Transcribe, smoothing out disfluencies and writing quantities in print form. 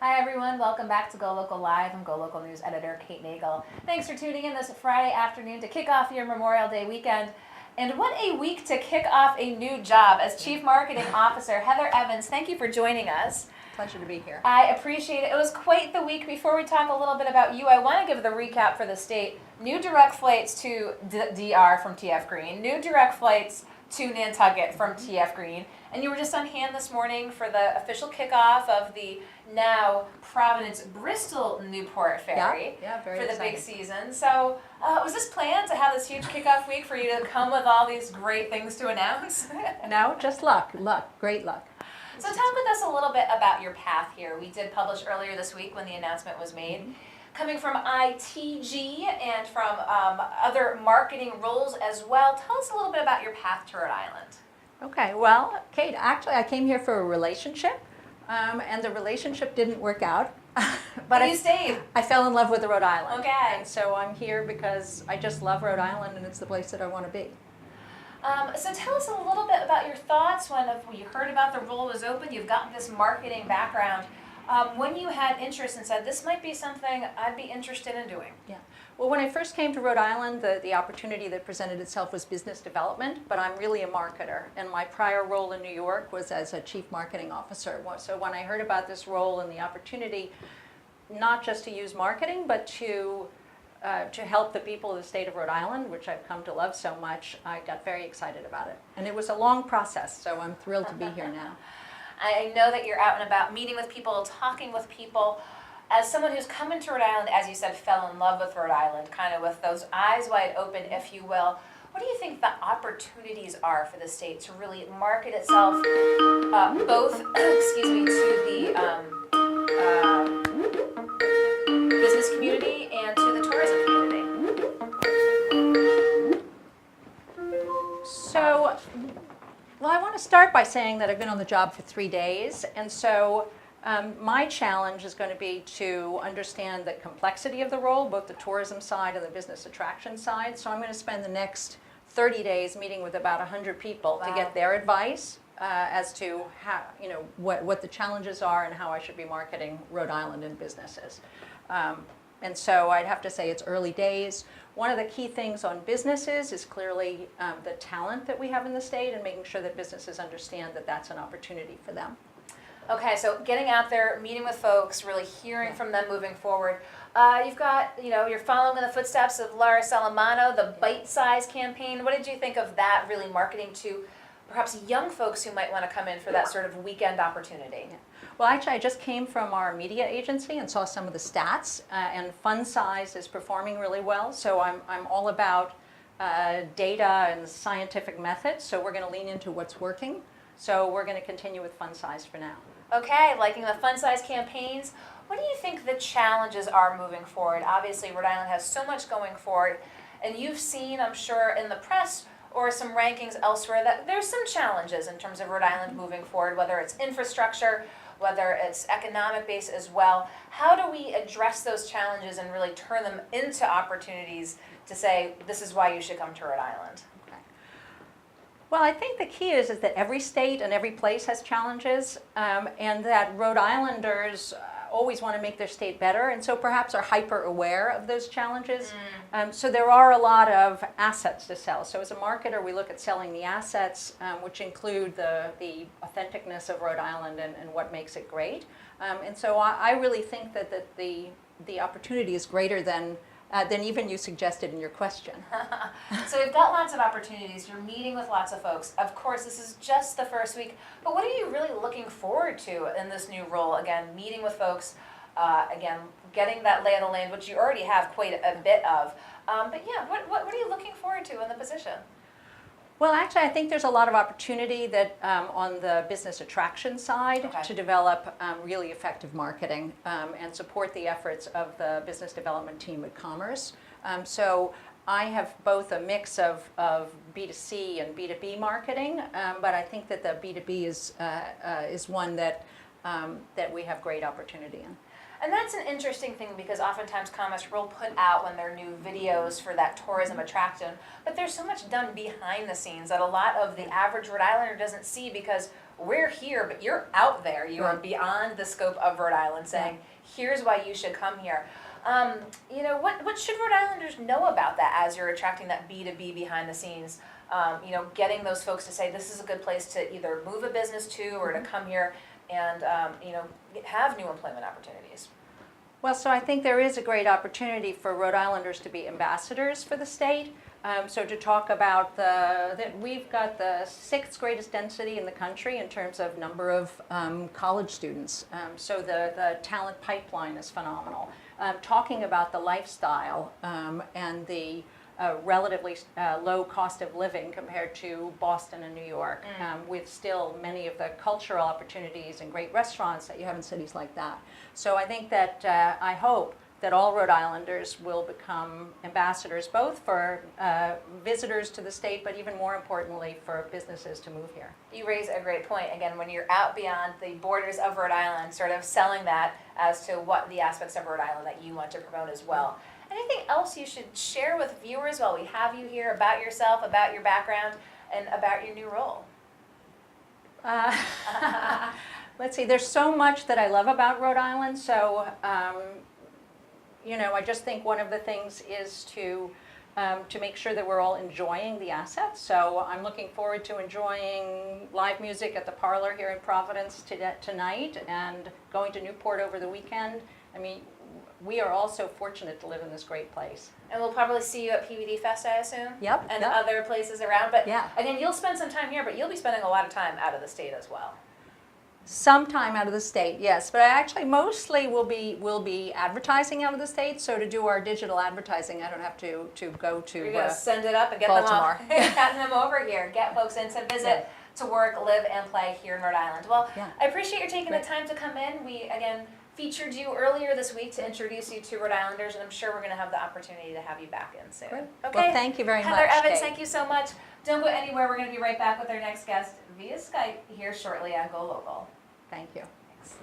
Hi everyone, welcome back to Go Local Live. I'm Go Local News editor Kate Nagel. Thanks for tuning in this Friday afternoon to kick off your Memorial Day weekend. And what a week to kick off a new job as Chief Marketing Officer. Heather Evans, thank you for joining us. Pleasure to be here. I appreciate it. It was quite the week. Before we talk a little bit about you, I want to give the recap for the state. New direct flights to DR from TF Green, new direct flights to Nantucket from TF Green, and you were just on hand this morning for the official kickoff of the now Providence Bristol Newport ferry very for the exciting. big season. So was this planned to have this huge kickoff week for you to come with all these great things to announce? No, just luck, great luck. So talk with us a little bit about your path here. We did publish earlier this week when the announcement was made. Coming from ITG and from other marketing roles as well. Tell us a little bit about your path to Rhode Island. Okay, well, Kate, actually I came here for a relationship, and the relationship didn't work out. But you stayed. I fell in love with Rhode Island. Okay. And so I'm here because I just love Rhode Island and it's the place that I want to be. So tell us a little bit about your thoughts when you heard about the role was open. You've got this marketing background. When you had interest and said, this might be something I'd be interested in doing. Yeah. Well, when I first came to Rhode Island, the opportunity that presented itself was business development, but I'm really a marketer. And my prior role in New York was as a chief marketing officer. So when I heard about this role and the opportunity, not just to use marketing, but to help the people of the state of Rhode Island, which I've come to love so much, I got very excited about it. And it was a long process, so I'm thrilled to be here now. I know that you're out and about meeting with people, talking with people. As someone who's come into Rhode Island, as you said, fell in love with Rhode Island, kind of with those eyes wide open, if you will, what do you think the opportunities are for the state to really market itself, both, excuse me, to the business community and to the tourism community? So, well, I want to start by saying that I've been on the job for 3 days, and so my challenge is going to be to understand the complexity of the role, both the tourism side and the business attraction side. So I'm going to spend the next 30 days meeting with about 100 people to get their advice as to how, what the challenges are and how I should be marketing Rhode Island in businesses. And so I'd have to say it's early days. One of the key things on businesses is clearly the talent that we have in the state and making sure that businesses understand that that's an opportunity for them. Okay, so getting out there, meeting with folks, really hearing from them moving forward. You've got, you're following in the footsteps of Laura Salamano, the Bite Size campaign. What did you think of that, really marketing to perhaps young folks who might want to come in for that sort of weekend opportunity? Yeah. Well, actually, I just came from our media agency and saw some of the stats, and Fun Size is performing really well. So I'm all about data and scientific methods, so we're going to lean into what's working. So we're going to continue with Fun Size for now. Okay, liking the Fun Size campaigns. What do you think the challenges are moving forward? Obviously, Rhode Island has so much going forward, and you've seen, I'm sure, in the press or some rankings elsewhere that there's some challenges in terms of Rhode Island moving forward, whether it's infrastructure, whether it's economic base as well. How do we address those challenges and really turn them into opportunities to say, this is why you should come to Rhode Island? Well, I think the key is that every state and every place has challenges, and that Rhode Islanders always want to make their state better, and so perhaps are hyper aware of those challenges. So there are a lot of assets to sell. So as a marketer, we look at selling the assets, which include the authenticness of Rhode Island and what makes it great. And so I really think that the opportunity is greater than even you suggested in your question. So we've got lots of opportunities. You're meeting with lots of folks. Of course, this is just the first week, but what are you really looking forward to in this new role? Again, meeting with folks, again, getting that lay of the land, which you already have quite a bit of. But yeah, what are you looking forward to in the position? Well, actually, I think there's a lot of opportunity that on the business attraction side to develop really effective marketing and support the efforts of the business development team at Commerce. So I have both a mix of B2C and B2B marketing, but I think that the B2B is one that we have great opportunity in. And that's an interesting thing because oftentimes Commerce will put out when they're new videos for that tourism attraction, but there's so much done behind the scenes that a lot of the average Rhode Islander doesn't see because we're here, but you're out there. You are Right. beyond the scope of Rhode Island, saying, here's why you should come here. You know, what should Rhode Islanders know about that as you're attracting that B2B behind the scenes? You know, getting those folks to say this is a good place to either move a business to or to come here and, you know, have new employment opportunities. Well, so I think there is a great opportunity for Rhode Islanders to be ambassadors for the state. So to talk about that we've got the 6th greatest density in the country in terms of number of college students. So the talent pipeline is phenomenal. Talking about the lifestyle and the relatively low cost of living compared to Boston and New York, with still many of the cultural opportunities and great restaurants that you have in cities like that. So I think that I hope that all Rhode Islanders will become ambassadors, both for visitors to the state, but even more importantly for businesses to move here. You raise a great point. Again, when you're out beyond the borders of Rhode Island, sort of selling that as to what the aspects of Rhode Island that you want to promote as well. Anything else you should share with viewers while we have you here about yourself, about your background, and about your new role? Let's see, there's so much that I love about Rhode Island, so you know, I just think one of the things is to make sure that we're all enjoying the assets. So I'm looking forward to enjoying live music at the Parlor here in Providence tonight and going to Newport over the weekend. I mean, we are all so fortunate to live in this great place. And we'll probably see you at PVD Fest, I assume? Yep, And yep. other places around. But Yeah. again, you'll spend some time here, but you'll be spending a lot of time out of the state as well. Some time out of the state, yes, but I actually mostly will be advertising out of the state. So to do our digital advertising, I don't have to go to You're going to send it up and get Baltimore. get them over here, get folks in to visit, to work, live, and play here in Rhode Island. Well, Yeah. I appreciate your taking the time to come in. We, again, featured you earlier this week to introduce you to Rhode Islanders, and I'm sure we're going to have the opportunity to have you back in soon. Great. Okay. Well, thank you very Heather much, Evans, Kate. thank you so much. Don't go anywhere. We're going to be right back with our next guest via Skype here shortly on Go Local. Thank you. Thanks.